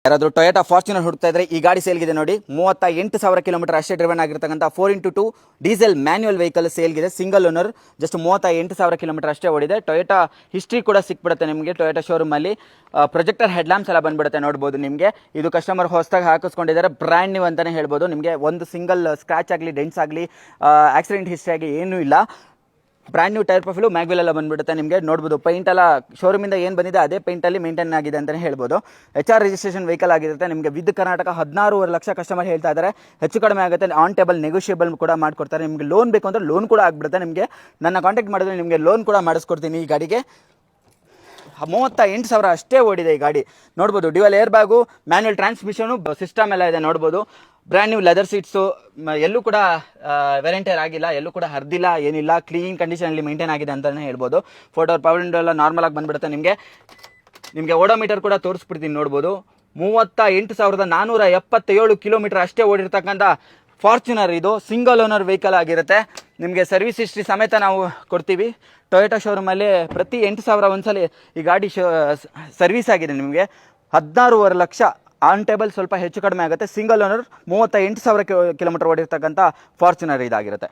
ಯಾರಾದರೂ Toyota Fortuner ಹುಡುಕ್ತಾ ಇದ್ರೆ ಈ ಗಾಡಿ ಸೇಲ್ಗಿದೆ ನೋಡಿ. 38,000 ಕಿಲೋಮೀಟರ್ ಅಷ್ಟೇ ಡ್ರಿವನ್ ಆಗಿರ್ತಕ್ಕಂಥ 4x2 ಡೀಸೆಲ್ ಮ್ಯಾನ್ಯುವಲ್ ವೆಹಿಕಲ್ ಸೇಲ್ಗಿದೆ. ಸಿಂಗಲ್ ಓನರ್, ಜಸ್ಟ್ 38,000 ಕಿಲೋಮೀಟರ್ ಅಷ್ಟೇ ಓಡಿದೆ. ಟೊಯೋಟಾ ಹಿಸ್ಟ್ರಿ ಕೂಡ ಸಿಕ್ಬಿಡುತ್ತೆ ನಿಮಗೆ ಟೊಯೋಟಾ ಶೋರೂಮಲ್ಲಿ. ಪ್ರೊಜೆಕ್ಟರ್ ಹೆಡ್ಲ್ಯಾಂಪ್ಸ್ ಎಲ್ಲ ಬಂದ್ಬಿಡುತ್ತೆ ನೋಡ್ಬೋದು ನಿಮಗೆ. ಇದು ಕಸ್ಟಮರ್ ಹೊಸದಾಗಿ ಹಾಕಿಸ್ಕೊಂಡಿದ್ದಾರೆ, ಬ್ರ್ಯಾಂಡ್ ನ್ಯೂ ಅಂತಲೇ ಹೇಳ್ಬೋದು. ನಿಮಗೆ ಒಂದು ಸಿಂಗಲ್ ಸ್ಕ್ರಾಚ್ ಆಗಲಿ, ಡೆಂಟ್ಸ್ ಆಗಲಿ, ಆಕ್ಸಿಡೆಂಟ್ ಹಿಸ್ಟ್ರಿ ಆಗಿ ಏನೂ ಇಲ್ಲ. Brand new tyre profile, mag wheel ಎಲ್ಲ ಬಂದ್ಬಿಡುತ್ತೆ ನಿಮಗೆ. ನೋಡ್ಬೋದು ಪೈಂಟ್ ಎಲ್ಲ ಶೋರೂಮಿಂದ ಏನು ಬಂದಿದೆ ಅದೇ ಪೈಂಟಲ್ಲಿ ಮೇಂಟೈನ್ ಆಗಿದೆ ಅಂತಲೇ ಹೇಳ್ಬೋದು. HR ರಿಜಿಸ್ಟ್ರೇಷನ್ ವೆಹಿಕಲ್ ಆಗಿರುತ್ತೆ ನಿಮಗೆ. ವಿದ್ ಕರ್ನಾಟಕ 16.5 ಲಕ್ಷ ಕಸ್ಟಮರ್ ಹೇಳ್ತಾ ಇದ್ದಾರೆ. ಹೆಚ್ಚು ಕಡಿಮೆ ಆಗುತ್ತೆ, ಆನ್ ಟೇಬಲ್ ನೆಗೋಷಿಯಬಲ್ ಕೂಡ ಮಾಡಿಕೊಡ್ತಾರೆ. ನಿಮಗೆ ಲೋನ್ ಬೇಕು ಅಂದರೆ ಲೋನ್ ಕೂಡ ಆಗಿಬಿಡುತ್ತೆ ನಿಮಗೆ. ನನ್ನ ಕಾಂಟ್ಯಾಕ್ಟ್ ಮಾಡಿದ್ರೆ ನಿಮಗೆ ಲೋನ್ ಕೂಡ ಮಾಡಿಸ್ಕೊಡ್ತೀನಿ. ಈ ಗಾಡಿಗೆ 38,000 ಅಷ್ಟೇ ಓಡಿದೆ ಈ ಗಾಡಿ. ನೋಡ್ಬೋದು dual air bag, manual transmission, system ಎಲ್ಲ ಇದೆ ನೋಡ್ಬೋದು. ಬ್ರ್ಯಾಂಡ್ ನ್ಯೂ ಲೆದರ್ ಸೀಟ್ಸು, ಎಲ್ಲೂ ಕೂಡ ವೆರೆಂಟೇರ್ ಆಗಿಲ್ಲ, ಎಲ್ಲೂ ಕೂಡ ಹರಿದಿಲ್ಲ, ಏನಿಲ್ಲ, ಕ್ಲೀನ್ ಕಂಡೀಷನಲ್ಲಿ ಮೇಂಟೈನ್ ಆಗಿದೆ ಅಂತಲೇ ಹೇಳ್ಬೋದು. ಪವರ್ ವಿಂಡೋ ಎಲ್ಲ ನಾರ್ಮಲ್ ಆಗಿ ಬಂದುಬಿಡುತ್ತೆ ನಿಮಗೆ ಓಡೋಮೀಟರ್ ಕೂಡ ತೋರಿಸ್ಬಿಡ್ತೀನಿ ನೋಡ್ಬೋದು. 38,477 ಕಿಲೋಮೀಟರ್ ಅಷ್ಟೇ ಓಡಿರ್ತಕ್ಕಂಥ ಫಾರ್ಚುನರ್ ಇದು. ಸಿಂಗಲ್ ಓನರ್ ವೆಹಿಕಲ್ ಆಗಿರುತ್ತೆ. ನಿಮಗೆ ಸರ್ವಿಸ್ ಹಿಸ್ಟ್ರಿ ಸಮೇತ ನಾವು ಕೊಡ್ತೀವಿ. ಟೊಯೋಟಾ ಶೋರೂಮಲ್ಲಿ ಪ್ರತಿ 8,000 ಒಂದ್ಸಲಿ ಈ ಗಾಡಿ ಸರ್ವಿಸ್ ಆಗಿದೆ ನಿಮಗೆ. 16.5 ಲಕ್ಷ ಆನ್ ಟೇಬಲ್, ಸ್ವಲ್ಪ ಹೆಚ್ಚು ಕಡಿಮೆ ಆಗುತ್ತೆ. ಸಿಂಗಲ್ ಓನರ್ 38,000 ಕಿಲೋಮೀಟರ್ ಓಡಿರ್ತಕ್ಕಂಥ ಫಾರ್ಚುನರ್ ಇದಾಗಿರುತ್ತೆ.